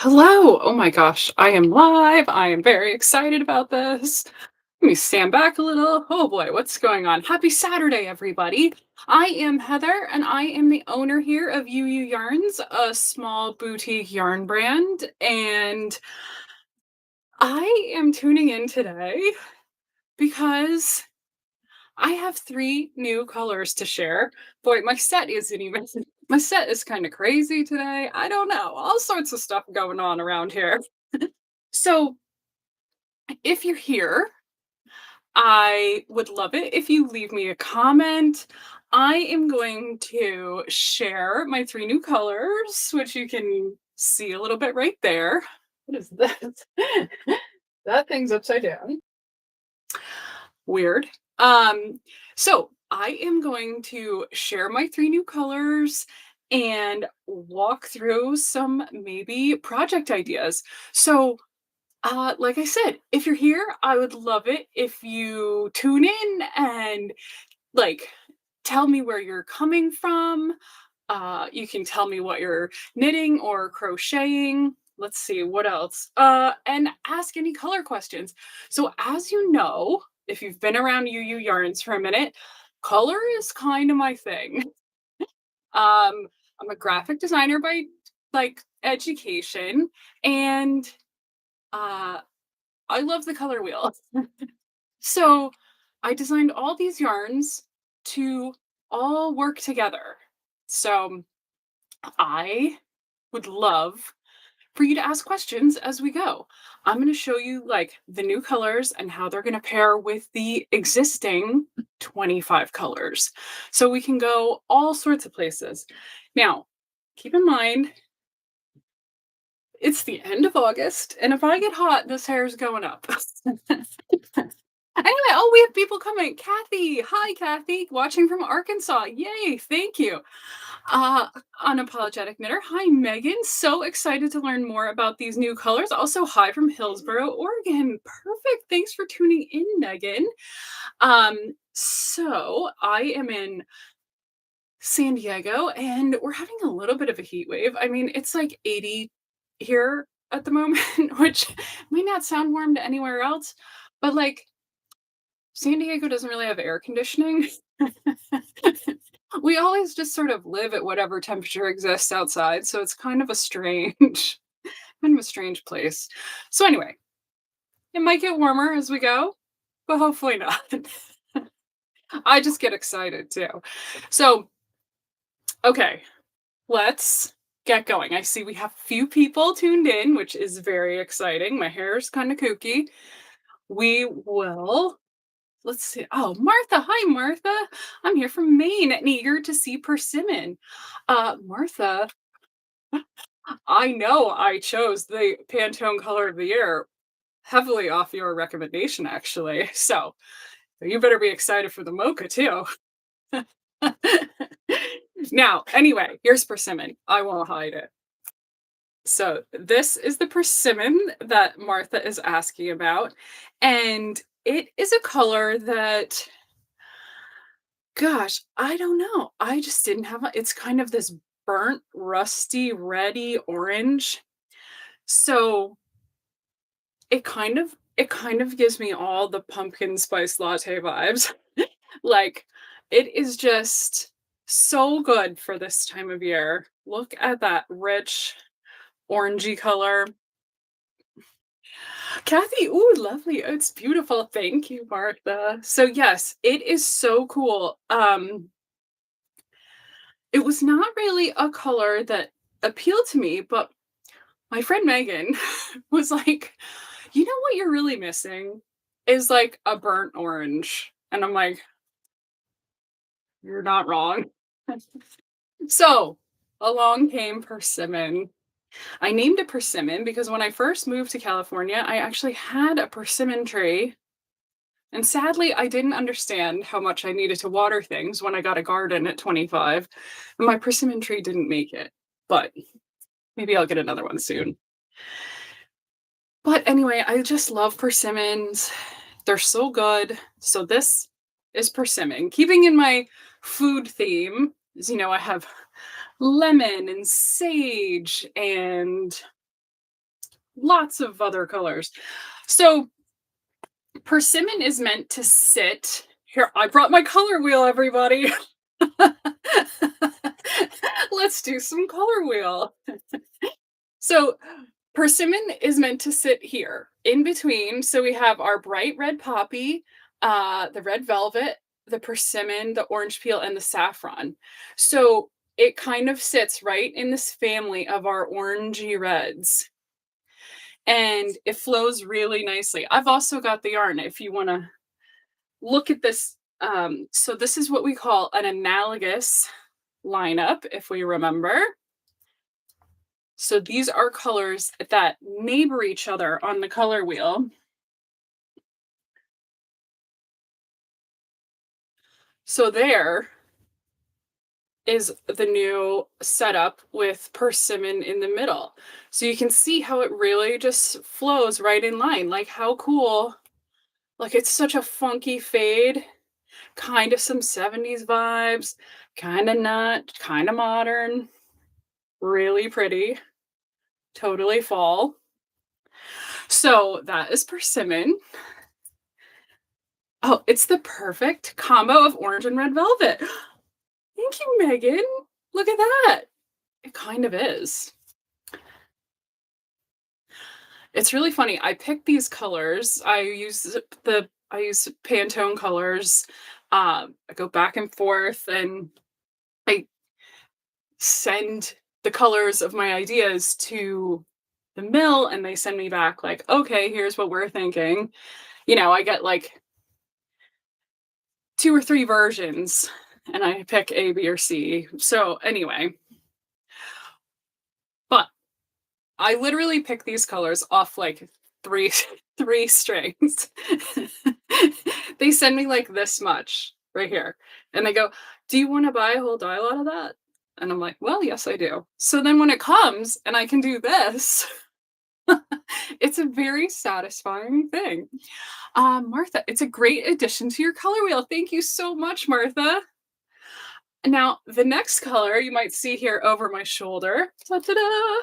Hello. Oh my gosh, I am live. I am very excited about this. Let me stand back a little. Oh boy, what's going on? Happy Saturday, everybody. I am Heather, and I am the owner here of Ewe Ewe Yarns, a small boutique yarn brand. And I am tuning in today because I have three new colors to share. Boy, my set isn't even, my set is kind of crazy today. I don't know, all sorts of stuff going on around here. So, if you're here, I would love it if you leave me a comment. I am going to share my three new colors, which you can see a little bit right there. What is that? That thing's upside down. Weird. Um, so I am going to share my three new colors and walk through some maybe project ideas. So like I said, if you're here, I would love it if you tune in and like tell me where you're coming from. You can tell me what you're knitting or crocheting. Let's see what else. And ask any color questions. So as you know, if you've been around UU Yarns for a minute, color is kind of my thing. I'm a graphic designer by education, and uh I love the color wheel. So I designed all these yarns to all work together. So I would love for you to ask questions as we go. I'm going to show you like the new colors and how they're going to pair with the existing 25 colors. So we can go all sorts of places. Now, keep in mind, it's the end of August, and if I get hot, this hair is going up. Anyway, oh, we have people coming. Kathy, hi, Kathy, watching from Arkansas. Yay, thank you. Uh, Unapologetic knitter. Hi, Megan. So excited to learn more about these new colors. Also, hi from Hillsboro, Oregon. Perfect. Thanks for tuning in, Megan. So I am in San Diego, and we're having a little bit of a heat wave. I mean, it's like 80 here at the moment, which might not sound warm to anywhere else, but like San Diego doesn't really have air conditioning. We always just sort of live at whatever temperature exists outside, so it's kind of a strange kind of a strange place. So anyway, it might get warmer as we go, but hopefully not. I just get excited too. So, okay, let's get going. I see we have a few people tuned in, which is very exciting. My hair is kind of kooky. We will Let's see. Oh, Martha. Hi, Martha. I'm here from Maine and eager to see Persimmon. Martha, I know I chose the Pantone color of the year heavily off your recommendation, actually. So you better be excited for the Mocha, too. Now, anyway, here's Persimmon. I won't hide it. So this is the persimmon that Martha is asking about. And it is a color that, gosh, I don't know. I just didn't have it's kind of this burnt, rusty, reddy orange. So it kind of gives me all the pumpkin spice latte vibes. Like it is just so good for this time of year. Look at that rich orangey color. Kathy, ooh, lovely. Oh, it's beautiful. Thank you, Martha. So yes, it is so cool. It was not really a color that appealed to me, but my friend Megan was like, "You know what you're really missing is like a burnt orange." And I'm like, "You're not wrong." So, along came persimmon. I named it persimmon because when I first moved to California, I actually had a persimmon tree. And sadly, I didn't understand how much I needed to water things when I got a garden at 25. And my persimmon tree didn't make it. But maybe I'll get another one soon. But anyway, I just love persimmons. They're so good. So this is persimmon. Keeping in my food theme, as you know, I have lemon and sage and lots of other colors. So persimmon is meant to sit here. I brought my color wheel, everybody. Let's do some color wheel. So persimmon is meant to sit here in between. So we have our bright red poppy, the red velvet, the persimmon, the orange peel, and the saffron. So it kind of sits right in this family of our orangey reds. And it flows really nicely. I've also got the yarn if you want to look at this. So this is what we call an analogous lineup, if we remember. So these are colors that neighbor each other on the color wheel. So there is the new setup with persimmon in the middle. So you can see how it really just flows right in line. Like how cool. Like it's such a funky fade, kind of some 70s vibes, kind of not, kind of modern, really pretty, totally fall. So that is persimmon. Oh, it's the perfect combo of orange and red velvet. Thank you, Megan. Look at that. It kind of is. It's really funny. I picked these colors. I use Pantone colors. I go back and forth and I send the colors of my ideas to the mill and they send me back like, okay, here's what we're thinking. I get like 2 or 3 versions and I pick A, B, or C. So anyway, but I literally pick these colors off like three three strings. They send me like this much right here. And they go, "Do you want to buy a whole die lot of that?" And I'm like, "Well, yes, I do." So then when it comes and I can do this, it's a very satisfying thing. Martha, it's a great addition to your color wheel. Thank you so much, Martha. Now, the next color you might see here over my shoulder ta-da,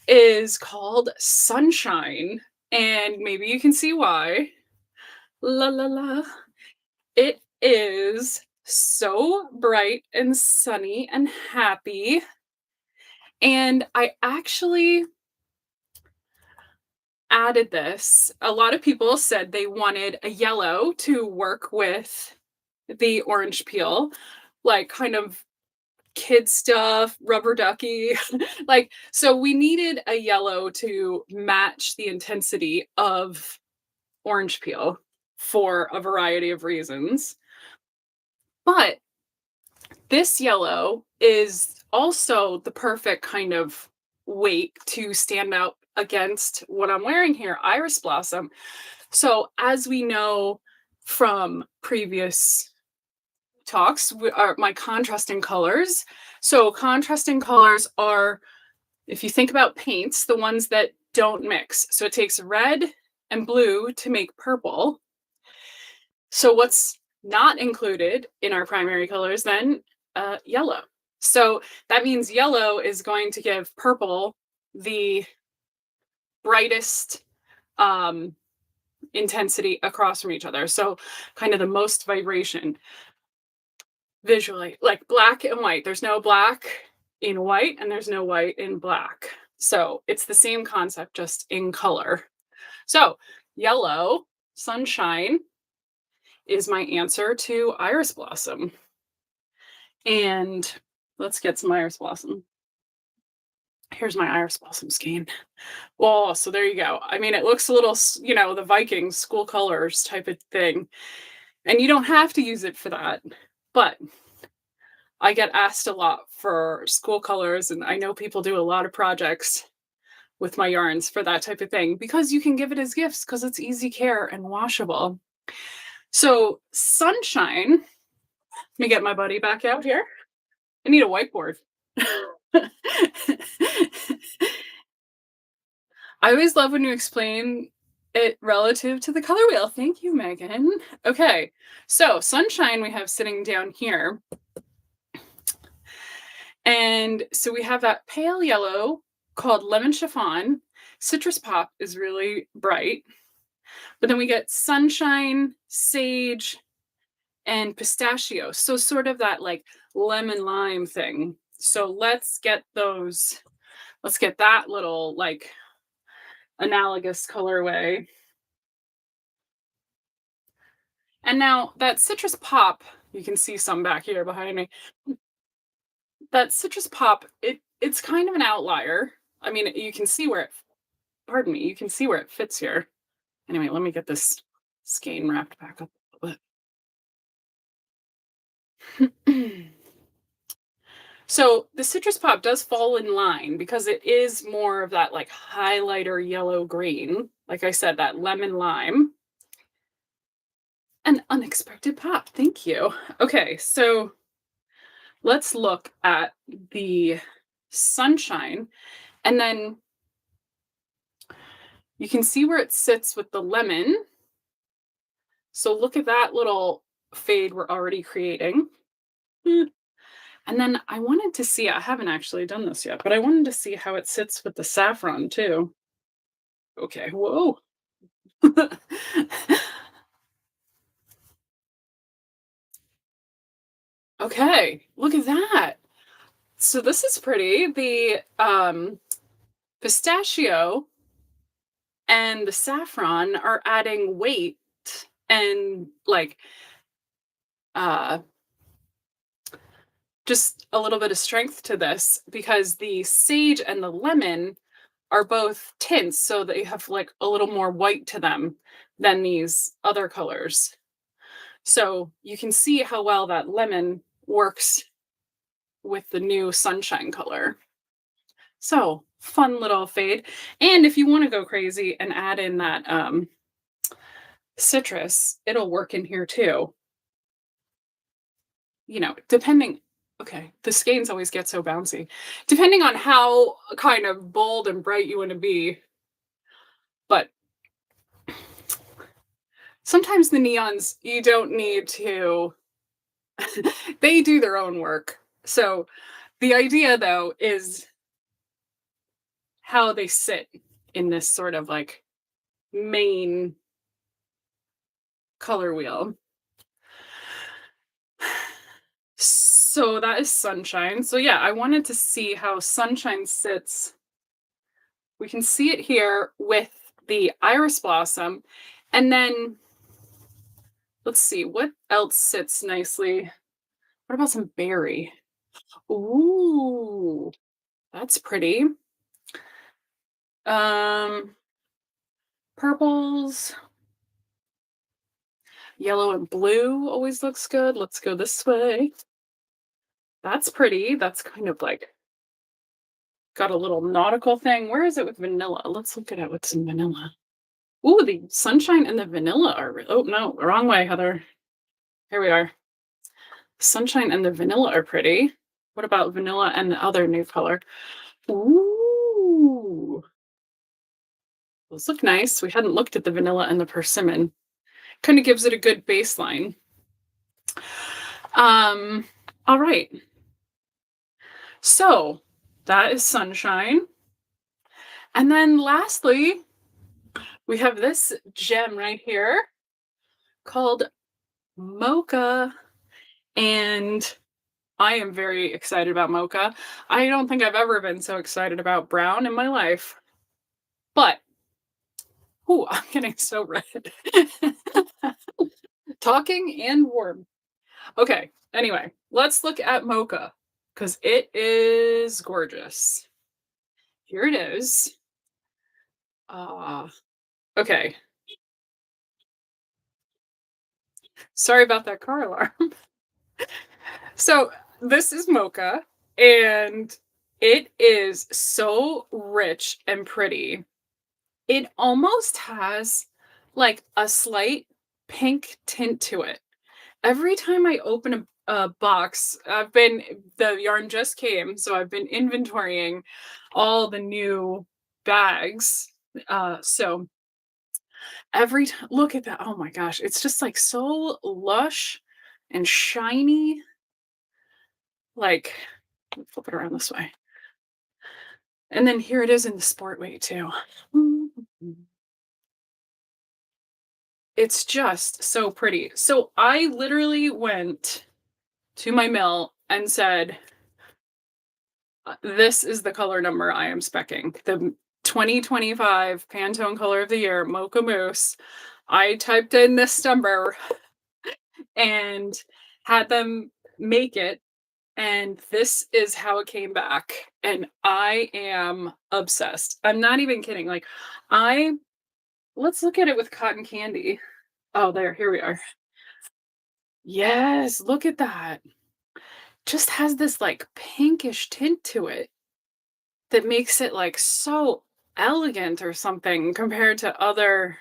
is called Sunshine. And maybe you can see why. La la la. It is so bright and sunny and happy. And I actually added this. A lot of people said they wanted a yellow to work with the orange peel, like kind of kid stuff, rubber ducky. Like, so we needed a yellow to match the intensity of orange peel for a variety of reasons. But this yellow is also the perfect kind of weight to stand out against what I'm wearing here, Iris Blossom. So as we know from previous talks, are my contrasting colors. So contrasting colors are, if you think about paints, the ones that don't mix. So it takes red and blue to make purple. So what's not included in our primary colors then? Yellow. So that means yellow is going to give purple the brightest intensity across from each other. So kind of the most vibration visually, like black and white. There's no black in white and there's no white in black. So it's the same concept, just in color. So yellow, sunshine, is my answer to Iris Blossom. And let's get some Iris Blossom. Here's my Iris Blossom skein. Oh, so there you go. I mean, it looks a little, the Vikings school colors type of thing. And you don't have to use it for that. But I get asked a lot for school colors, and I know people do a lot of projects with my yarns for that type of thing because you can give it as gifts because it's easy care and washable. So sunshine, let me get my buddy back out here. I need a whiteboard. I always love when you explain it relative to the color wheel. Thank you, Megan. Okay, so sunshine we have sitting down here. And so we have that pale yellow called Lemon Chiffon. Citrus Pop is really bright, but then we get Sunshine, Sage, and Pistachio. So sort of that like lemon lime thing. So let's get that little like analogous colorway. And now that citrus pop, you can see some back here behind me. That citrus pop, it's kind of an outlier. I mean, you can see where it pardon me, you can see where it fits here. Anyway, let me get this skein wrapped back up a little bit. So the citrus pop does fall in line because it is more of that like highlighter yellow green. Like I said, that lemon lime. An unexpected pop. Thank you. Okay, so let's look at the sunshine. And then you can see where it sits with the lemon. So look at that little fade we're already creating. And then I wanted to see, I haven't actually done this yet, but I wanted to see how it sits with the saffron too. Okay, whoa. Okay, look at that. So this is pretty. The pistachio and the saffron are adding weight and like uh just a little bit of strength to this because the sage and the lemon are both tints, so they have like a little more white to them than these other colors. So you can see how well that lemon works with the new sunshine color. So fun little fade. And if you want to go crazy and add in that citrus, it'll work in here too. You know, depending okay, the skeins always get so bouncy. Depending on how kind of bold and bright you want to be. But sometimes the neons you don't need to they do their own work. So the idea though is how they sit in this sort of like main color wheel. So that is sunshine. So yeah, I wanted to see how sunshine sits. We can see it here with the iris blossom. And then let's see what else sits nicely. What about some berry? Ooh, that's pretty. Um, purples, yellow and blue always looks good. Let's go this way. That's pretty. That's kind of like got a little nautical thing. Where is it with vanilla? Let's look at it with some vanilla. Ooh, the sunshine and the vanilla are. Oh no, wrong way, Heather. Here we are. Sunshine and the vanilla are pretty. What about vanilla and the other new color? Ooh, those look nice. We hadn't looked at the vanilla and the persimmon. Kind of gives it a good baseline. Um, all right. So that is sunshine. And then lastly, we have this gem right here called Mocha. And I am very excited about Mocha. I don't think I've ever been so excited about brown in my life. But, ooh, I'm getting so red. Talking and warm. Okay, anyway, let's look at Mocha because it is gorgeous. Here it is. Okay. Sorry about that car alarm. So this is Mocha, and it is so rich and pretty. It almost has like a slight pink tint to it. Every time I open a box, the yarn just came, so I've been inventorying all the new bags. So every time, look at that. Oh my gosh, it's just like so lush and shiny. Like, flip it around this way. And then here it is in the sport weight too. It's just so pretty. So I literally went to my mill and said, this is the color number I am specking. The 2025 Pantone color of the year, Mocha Mousse. I typed in this number and had them make it, and this is how it came back. And I am obsessed. I'm not even kidding. Like, I let's look at it with cotton candy. Oh, there, here we are. Yes, look at that. Just has this like pinkish tint to it that makes it like so elegant or something compared to other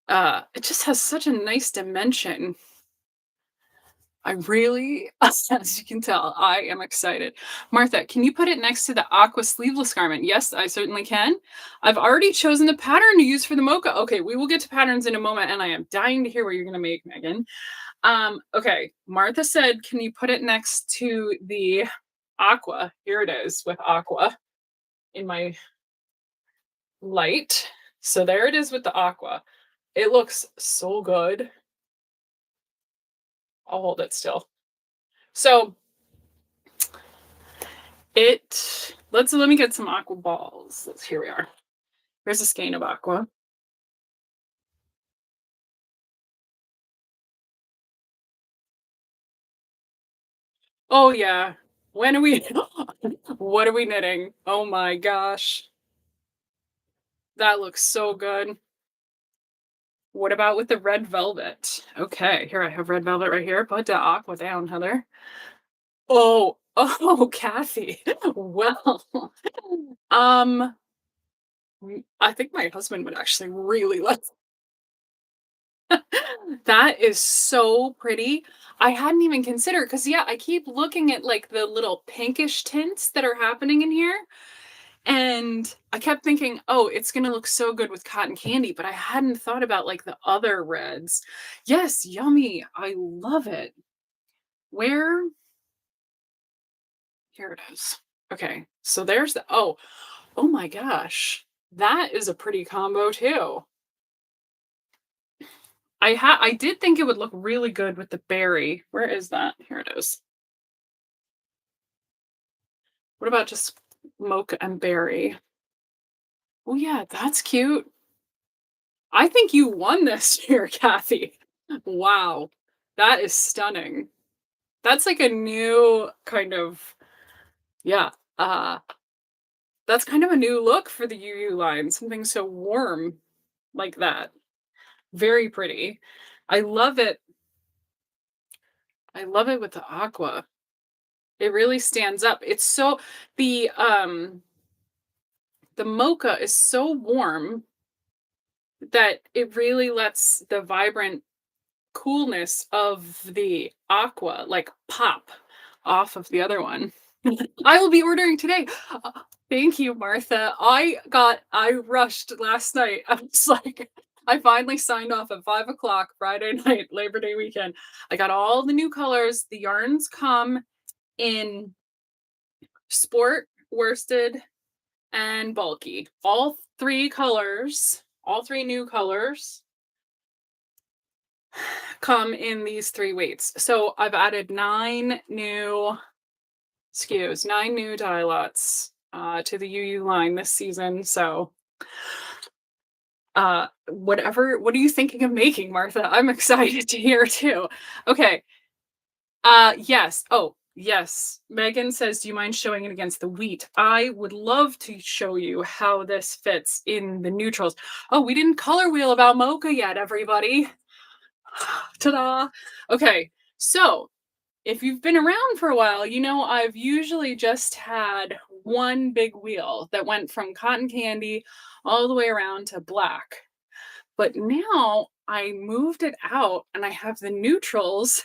it just has such a nice dimension. I really as you can tell, I am excited. Martha, can you put it next to the aqua sleeveless garment? Yes, I certainly can. I've already chosen the pattern to use for the mocha. Okay, we will get to patterns in a moment, and I am dying to hear what you're gonna make, Megan. Okay, Martha said, can you put it next to the aqua? Here it is with aqua in my light. So there it is with the aqua. It looks so good. I'll hold it still. So let me get some aqua balls. Here we are. Here's a skein of aqua. Oh yeah. When are we what are we knitting? Oh my gosh. That looks so good. What about with the red velvet? Okay, here I have red velvet right here. Put the aqua down, Heather. Oh, oh, Kathy. Well, um, I think my husband would actually really like that is so pretty. I hadn't even considered because yeah, I keep looking at like the little pinkish tints that are happening in here. And I kept thinking, oh, it's gonna look so good with cotton candy, but I hadn't thought about like the other reds. Yes, yummy. I love it. Where Here it is. Okay, so there's the oh my gosh. That is a pretty combo too. I did think it would look really good with the berry. Where is that? Here it is. What about just mocha and berry? Oh yeah, that's cute. I think you won this year, Kathy. Wow. That is stunning. That's like a new kind of yeah, uh that's kind of a new look for the UU line, something so warm like that. Very pretty. I love it. I love it with the aqua. It really stands up. It's so the mocha is so warm that it really lets the vibrant coolness of the aqua like pop off of the other one. I will be ordering today. Thank you, Martha. I rushed last night. I was like, I finally signed off at 5 o'clock Friday night, Labor Day weekend. I got all the new colors. The yarns come in sport, worsted, and bulky. All three colors, all three new colors come in these three weights. So I've added 9 new SKUs, 9 new dye lots to the UU line this season. So what are you thinking of making, Martha? I'm excited to hear too. Okay. Yes. Oh, yes. Megan says, do you mind showing it against the wheat? I would love to show you how this fits in the neutrals. Oh, we didn't color wheel about mocha yet, everybody. Ta-da. Okay. So if you've been around for a while, you know I've usually just had one big wheel that went from cotton candy all the way around to black. But now I moved it out and I have the neutrals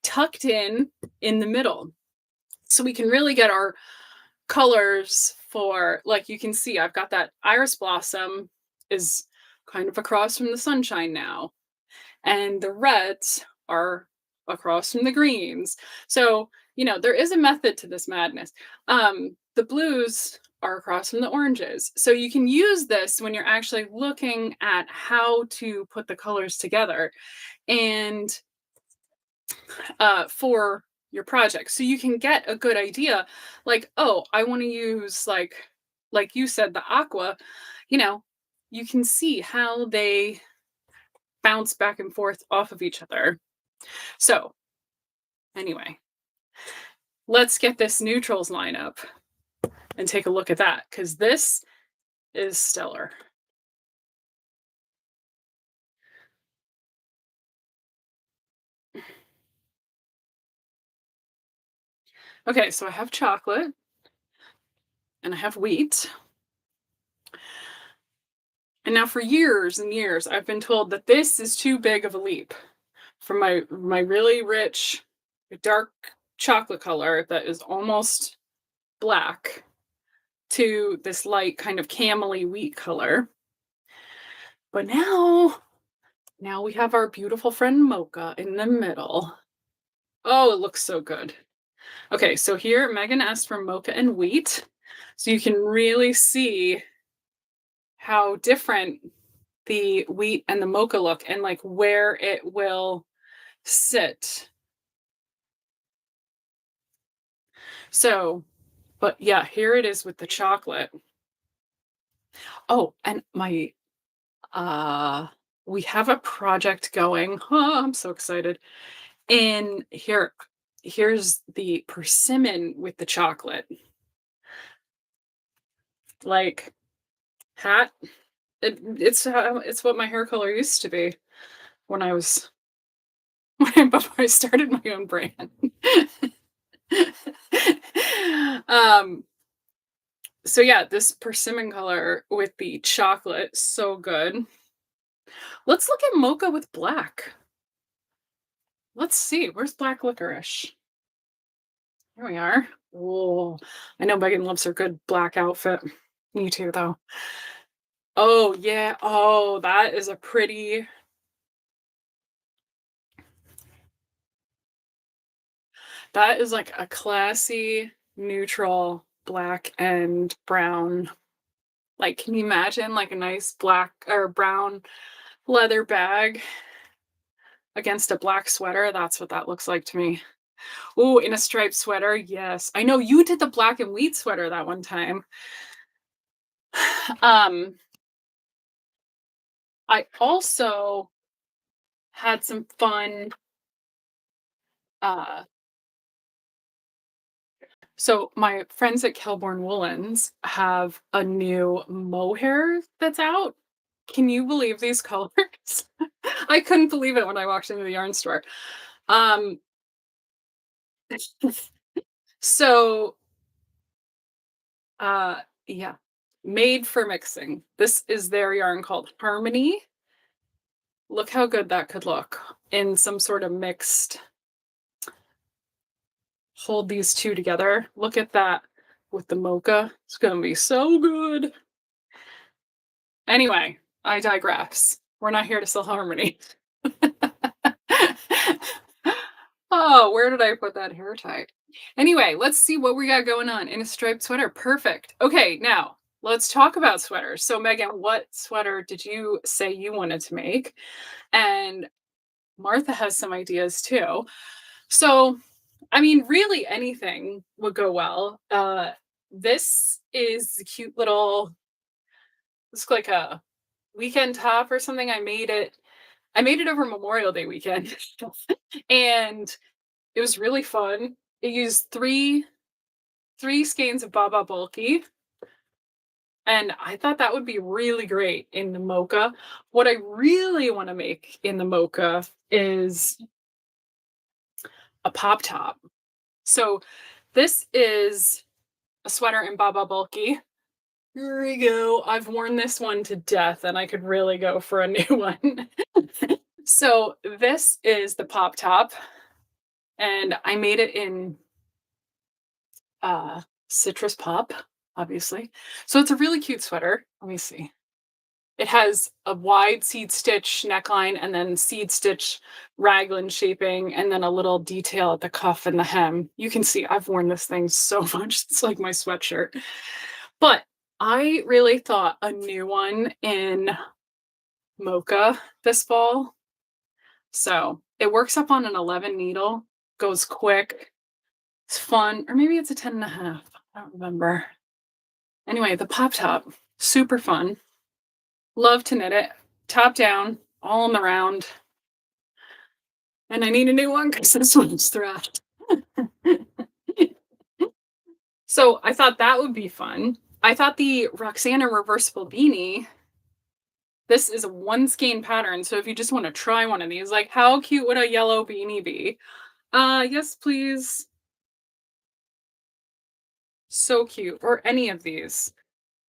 tucked in the middle. So we can really get our colors for, like you can see, I've got that iris blossom is kind of across from the sunshine now. And the reds are across from the greens. So, you know, there is a method to this madness. the blues are across from the oranges. So you can use this when you're actually looking at how to put the colors together and for your project. So you can get a good idea like, oh, I want to use like you said, the aqua, you know, you can see how they bounce back and forth off of each other. So anyway, let's get this neutrals line up and take a look at that because this is stellar. Okay, so I have chocolate and I have wheat. And now for years and years, I've been told that this is too big of a leap from my really rich, dark chocolate color that is almost black to this light kind of camely wheat color. But now we have our beautiful friend Mocha in the middle. Oh, it looks so good. Okay, so here Megan asked for mocha and wheat. So you can really see how different the wheat and the mocha look and like where it will sit. So, but yeah, here it is with the chocolate. Oh, and my uh we have a project going. Oh, I'm so excited. And here's the persimmon with the chocolate. Like hat. It's what my hair color used to be when I was before I started my own brand. um so yeah, this persimmon color with the chocolate, so good. Let's look at mocha with black. Let's see, where's black licorice? Here we are. Oh, I know Megan loves her good black outfit. Me too, though. Oh, yeah. Oh, that is a pretty. That is like a classy, neutral black and brown. Like, can you imagine like a nice black or brown leather bag against a black sweater? That's what that looks like to me. Oh, in a striped sweater. Yes. I know you did the black and wheat sweater that one time. Um, I also had some fun uh so my friends at Kelborn Woolens have a new mohair that's out. Can you believe these colors? I couldn't believe it when I walked into the yarn store. Um so uh yeah, made for mixing. This is their yarn called Harmony. Look how good that could look in some sort of mixed. Hold these two together. Look at that with the mocha. It's gonna be so good. Anyway, I digress. We're not here to sell harmony. Oh, where did I put that hair tie? Anyway, let's see what we got going on in a striped sweater. Perfect. Okay, now let's talk about sweaters. So, Megan, what sweater did you say you wanted to make? And Martha has some ideas too. So, I mean, really anything would go well. This is a cute little, looks like a weekend top or something. I made it over Memorial Day weekend. And it was really fun. It used three skeins of Baba Bulky. And I thought that would be really great in the mocha. What I really want to make in the mocha is a pop top. So this is a sweater in Baba Bulky. Here we go. I've worn this one to death and I could really go for a new one. So this is the pop top and I made it in citrus pop, obviously. So it's a really cute sweater. Let me see. It has a wide seed stitch neckline and then seed stitch raglan shaping and then a little detail at the cuff and the hem. You can see I've worn this thing so much. It's like my sweatshirt. But I really thought a new one in Mocha this fall. So it works up on an 11 needle, goes quick, it's fun, or maybe it's a 10 and a half. I don't remember. Anyway, the pop top, super fun. Love to knit it, top down, all on the round. And I need a new one because this one's thrashed. So I thought that would be fun. I thought the Roxana reversible beanie, this is a one skein pattern. So if you just want to try one of these, like how cute would a yellow beanie be? Yes, please. So cute. Or any of these.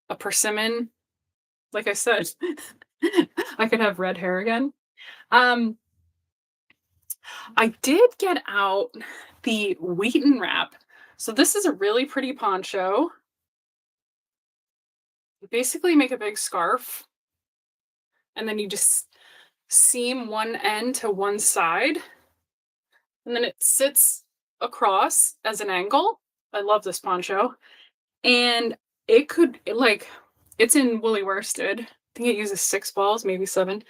A persimmon. Like I said, I could have red hair again. Um, I did get out the Wheaton wrap. So this is a really pretty poncho. You basically make a big scarf and then you just seam one end to one side and then it sits across as an angle. I love this poncho. And it could like it's in woolly worsted. I think it uses 6 balls, maybe 7.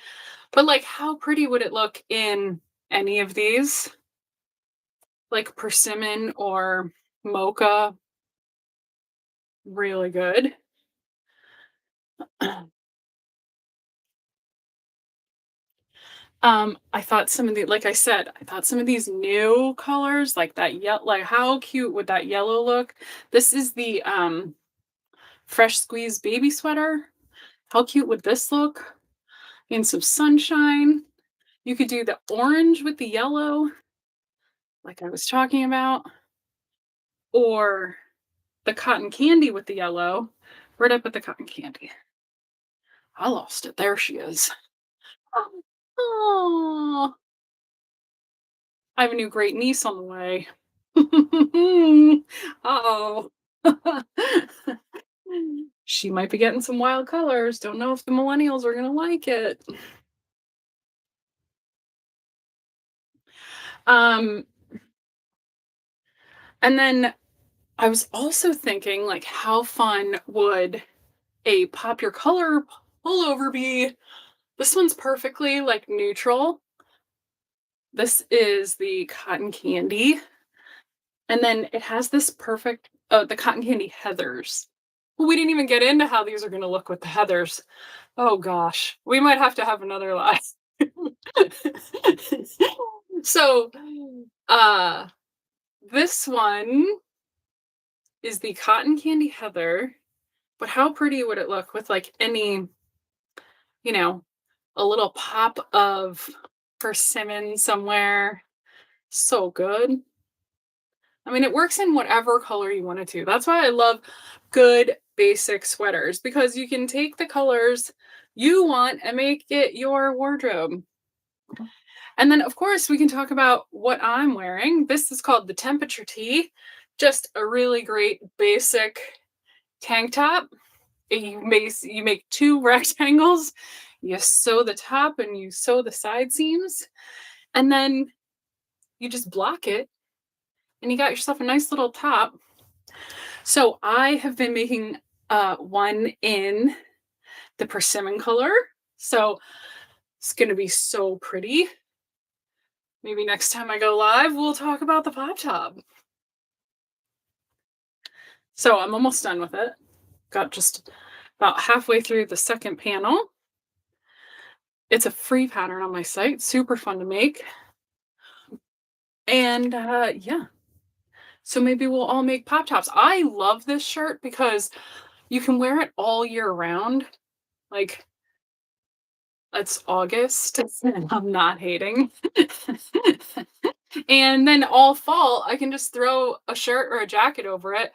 But like how pretty would it look in any of these? Like persimmon or mocha. Really good. I thought some of the like I said, I thought some of these new colors, like that yellow, like how cute would that yellow look? This is the fresh squeeze baby sweater. How cute would this look? In some sunshine. You could do the orange with the yellow, like I was talking about, or the cotton candy with the yellow. Where'd I put the cotton candy? I lost it. There she is. Oh, I have a new great niece on the way. Uh-oh. She might be getting some wild colors. Don't know if the millennials are gonna like it. Um, and then I was also thinking, like, how fun would a pop your color pullover be? This one's perfectly like neutral. This is the cotton candy. And then it has this perfect, the cotton candy heathers. Well, we didn't even get into how these are going to look with the heathers. Oh gosh, we might have to have another live. So, uh, this one is the cotton candy heather, but how pretty would it look with like any, you know, a little pop of persimmon somewhere? So good. I mean, it works in whatever color you want it to. That's why I love good basic sweaters because you can take the colors you want and make it your wardrobe. And then, of course, we can talk about what I'm wearing. This is called the temperature tee, just a really great basic tank top. You make 2 rectangles, you sew the top and you sew the side seams, and then you just block it and you got yourself a nice little top. So I have been making one in the persimmon color. So it's going to be so pretty. Maybe next time I go live, we'll talk about the pop top. So I'm almost done with it. Got just about halfway through the second panel. It's a free pattern on my site, super fun to make. And yeah, so maybe we'll all make pop tops. I love this shirt because you can wear it all year round. Like, it's August. I'm not hating. And then all fall, I can just throw a shirt or a jacket over it,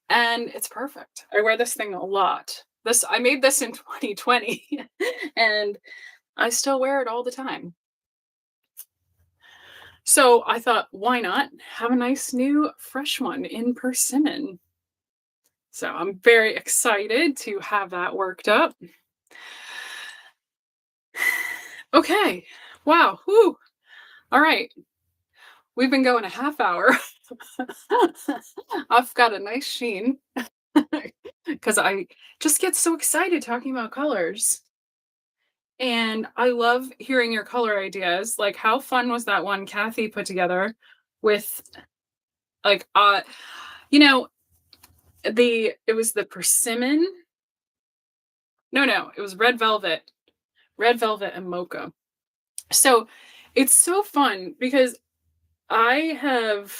and it's perfect. I wear this thing a lot. I made this in 2020, and I still wear it all the time. So I thought, why not have a nice new fresh one in persimmon? So I'm very excited to have that worked up. Okay. Wow. Whew. All right. We've been going a half hour. I've got a nice sheen because I just get so excited talking about colors. And I love hearing your color ideas. Like, how fun was that one Kathy put together with like you know, it was the persimmon. No, no, it was red velvet and mocha. So it's so fun because I have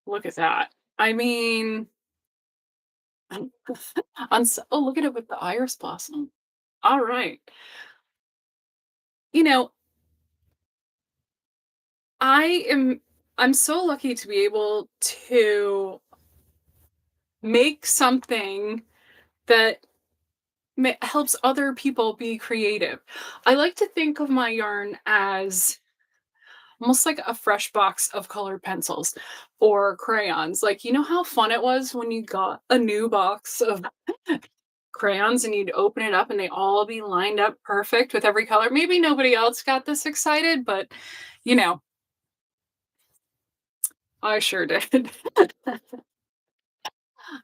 look at that. I mean, oh, look at it with the iris blossom. All right. You know, I am I'm so lucky to be able to make something that helps other people be creative. I like to think of my yarn as almost like a fresh box of colored pencils or crayons. Like, you know how fun it was when you got a new box of crayons and you'd open it up and they all be lined up perfect with every color? Maybe nobody else got this excited, but you know, I sure did.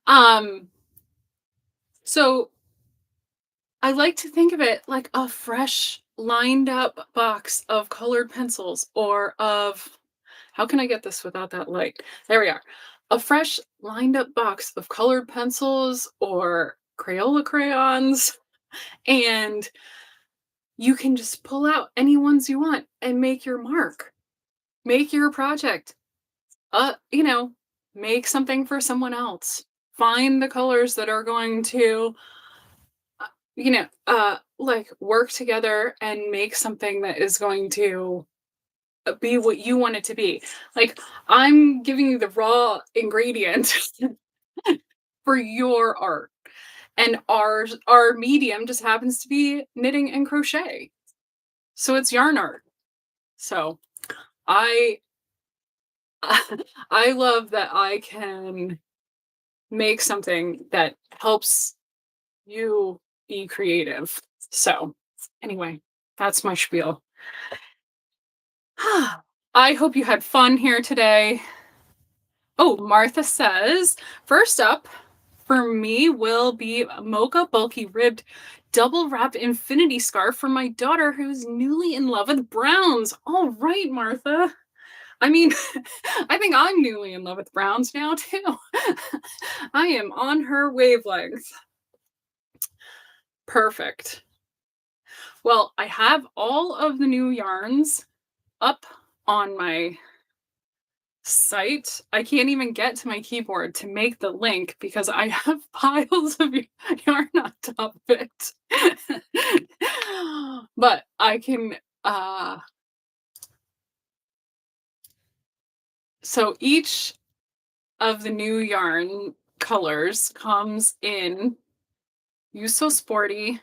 um, so I like to think of it like a fresh lined up box of colored pencils or of how can I get this without that light? There we are. A fresh lined up box of colored pencils or Crayola crayons, and you can just pull out any ones you want and make your mark. Make your project. You know, make something for someone else. Find the colors that are going to like work together and make something that is going to be what you want it to be. Like, I'm giving you the raw ingredient for your art. And our medium just happens to be knitting and crochet. So it's yarn art. So I I love that I can make something that helps you be creative. So anyway, that's my spiel. I hope you had fun here today. Oh, Martha says, first up for me will be a Mocha bulky ribbed double wrap infinity scarf for my daughter who's newly in love with browns. All right, Martha. I mean, I think I'm newly in love with browns now too. I am on her wavelength. Perfect. Well, I have all of the new yarns up on my site. I can't even get to my keyboard to make the link because I have piles of yarn on top of it. But I can so each of the new yarn colors comes in You So Sporty,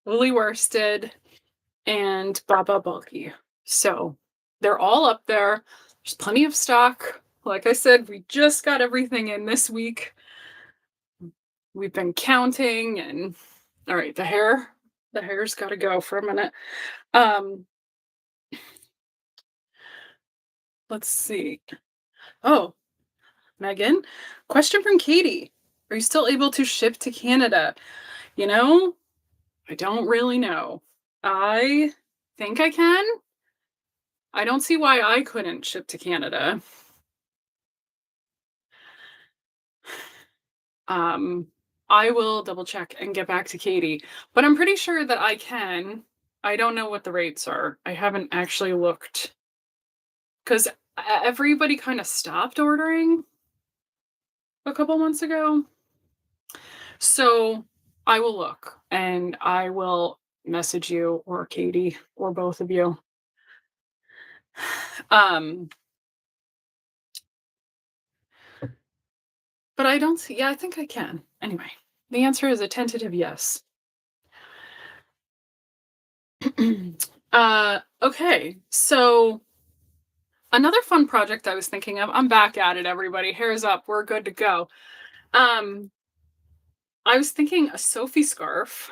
Lily Worsted, and Baba Bulky. So they're all up there. There's plenty of stock. Like I said, we just got everything in this week. We've been counting and all right, the hair's got to go for a minute. Um, let's see. Oh, Megan, question from Katie. Are you still able to ship to Canada? You know, I don't really know. I think I can. I don't see why I couldn't ship to Canada. Um, I will double check and get back to Katie, but I'm pretty sure that I can. I don't know what the rates are. I haven't actually looked because everybody kind of stopped ordering a couple months ago. So I will look and I will message you or Katie or both of you. Um, but I don't see, yeah, I think I can. Anyway, the answer is a tentative yes. Okay, so another fun project I was thinking of, I'm back at it, everybody. Hair's up, we're good to go. Um, I was thinking a Sophie scarf.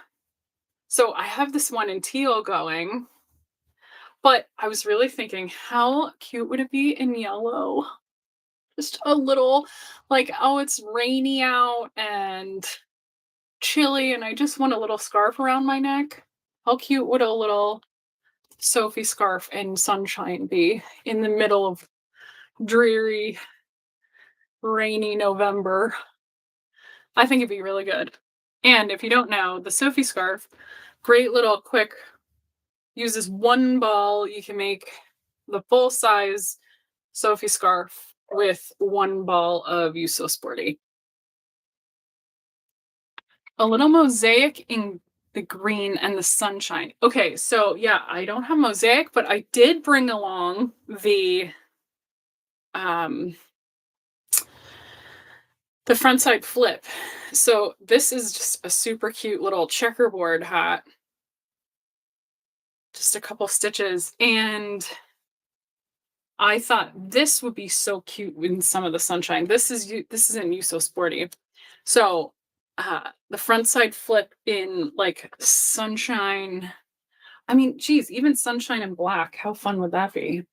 So I have this one in teal going, but I was really thinking, how cute would it be in yellow? Just a little, like, oh, it's rainy out and chilly, and I just want a little scarf around my neck. How cute would a little Sophie scarf and sunshine be in the middle of dreary, rainy November? I think it'd be really good. And if you don't know, the Sophie scarf, great little quick, uses one ball. You can make the full size Sophie scarf with one ball of You So Sporty. A little mosaic in the green and the sunshine. Okay, so yeah, I don't have mosaic, but I did bring along um the front side flip. So this is just a super cute little checkerboard hat, just a couple stitches, and I thought this would be so cute in some of the sunshine. This isn't You So Sporty. So the front side flip in like sunshine. I mean, geez, even sunshine and black. How fun would that be?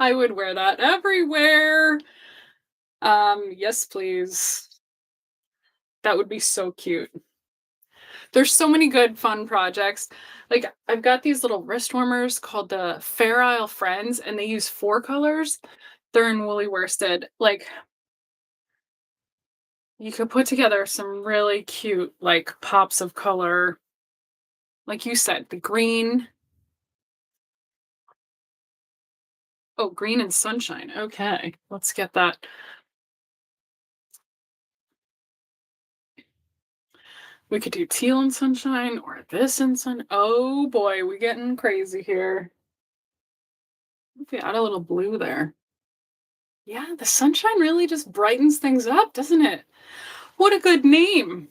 I would wear that everywhere. Yes, please. That would be so cute. There's so many good fun projects. Like I've got these little wrist warmers called the Fair Isle Friends, and they use 4 colors. They're in woolly worsted. Like you could put together some really cute like pops of color. Like you said, the green. Oh, green and sunshine. Okay, let's get that. We could do teal and sunshine or this and sun. Oh boy, we getting crazy here. If we add a little blue there. Yeah, the sunshine really just brightens things up, doesn't it? What a good name.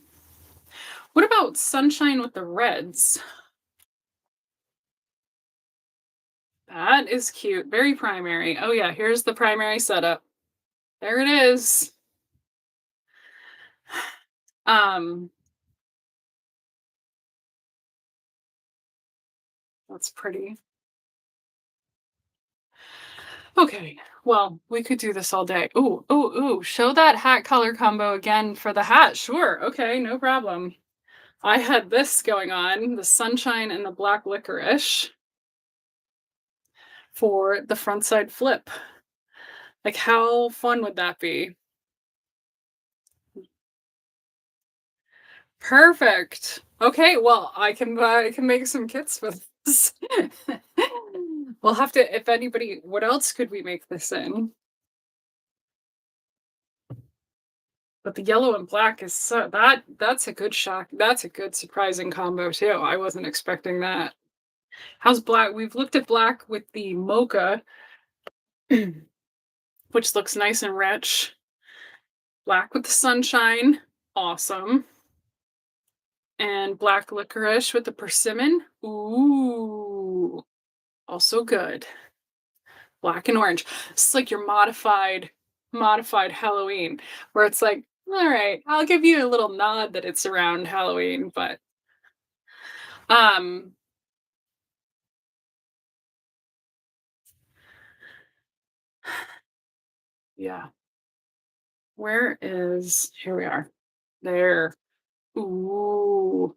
What about sunshine with the reds? That is cute. Very primary. Oh yeah, here's the primary setup. There it is. Um, that's pretty. Okay, well, we could do this all day. Ooh, ooh, ooh. Show that hat color combo again for the hat. Sure. Okay, no problem. I had this going on, the sunshine and the black licorice for the front side flip. Like, how fun would that be? Perfect. Okay, well, I can make some kits with this. We'll have to, if anybody, what else could we make this in? But the yellow and black is that's a good shock. That's a good surprising combo too. I wasn't expecting that. How's black? We've looked at black with the Mocha, which looks nice and rich. Black with the sunshine, awesome. And black licorice with the persimmon. Ooh, also good. Black and orange. It's like your modified Halloween, where it's like, all right, I'll give you a little nod that it's around Halloween, but um yeah. Where is here we are. There. Ooh,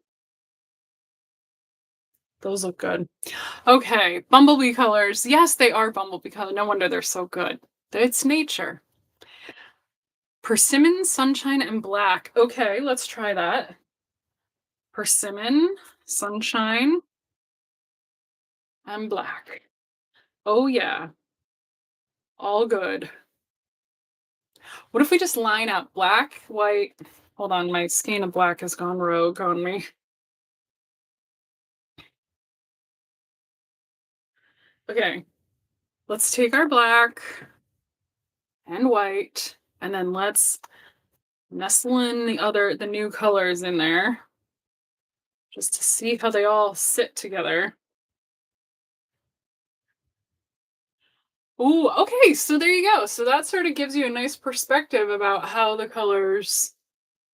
those look good. Okay, bumblebee colors. Yes, they are bumblebee color. No wonder they're so good. It's nature. Persimmon, sunshine, and black. Okay, let's try that. Persimmon, sunshine, and black. Oh yeah, all good. What if we just line up black, white? Hold on, my skein of black has gone rogue on me. Okay, let's take our black and white, and then let's nestle in the new colors in there just to see how they all sit together. Ooh, okay, so there you go. So that sort of gives you a nice perspective about how the colors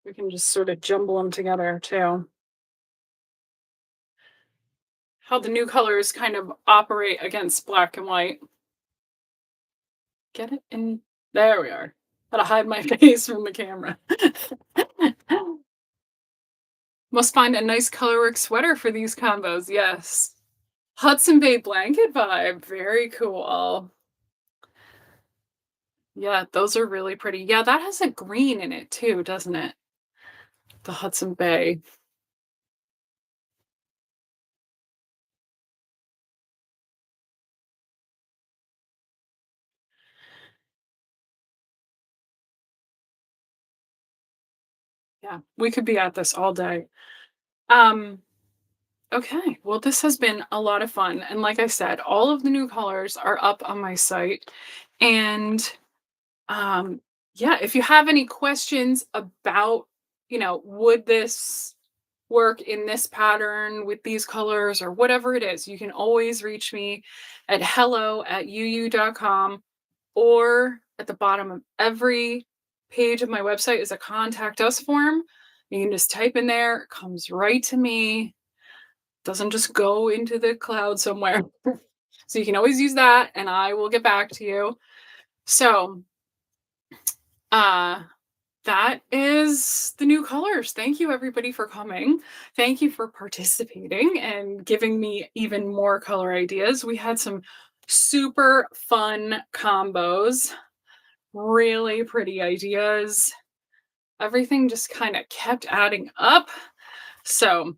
we can just sort of jumble them together too. How the new colors kind of operate against black and white. Get it? And there we are. Gotta hide my face from the camera. Must find a nice colorwork sweater for these combos. Yes. Hudson Bay blanket vibe. Very cool. Yeah, those are really pretty. Yeah, that has a green in it too, doesn't it? The Hudson Bay. Yeah, we could be at this all day. Um, okay. Well, this has been a lot of fun. And like I said, all of the new colors are up on my site. And Um, yeah, if you have any questions about, would this work in this pattern with these colors or whatever it is, you can always reach me at hello@uu.com, or at the bottom of every page of my website is a contact us form. You can just type in there, it comes right to me, doesn't just go into the cloud somewhere. So you can always use that and I will get back to you. So, uh that is the new colors. Thank you, everybody, for coming. Thank you for participating and giving me even more color ideas. We had some super fun combos, really pretty ideas. Everything just kind of kept adding up. So,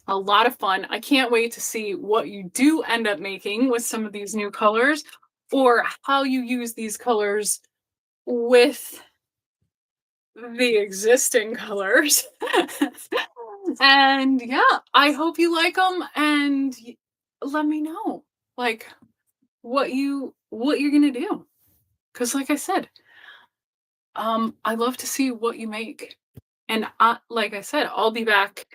a lot of fun. I can't wait to see what you do end up making with some of these new colors or how you use these colors with the existing colors. And yeah, I hope you like them and let me know like what you're going to do. Cuz like I said, I love to see what you make. And like I said, I'll be back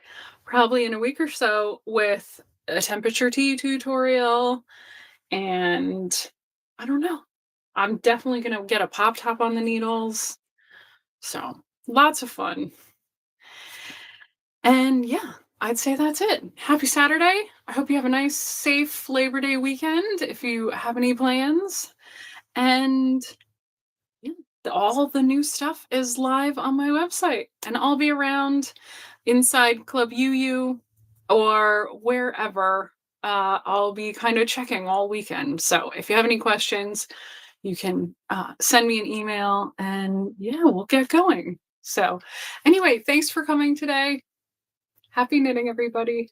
probably in a week or so with a temperature tea tutorial and I don't know. I'm definitely going to get a pop top on the needles. So, lots of fun. And yeah, I'd say that's it. Happy Saturday. I hope you have a nice, safe Labor Day weekend if you have any plans. And yeah, all the new stuff is live on my website. And I'll be around inside Club UU or wherever. I'll be kind of checking all weekend. So if you have any questions, you can send me an email and yeah, we'll get going. So, anyway, thanks for coming today. Happy knitting, everybody.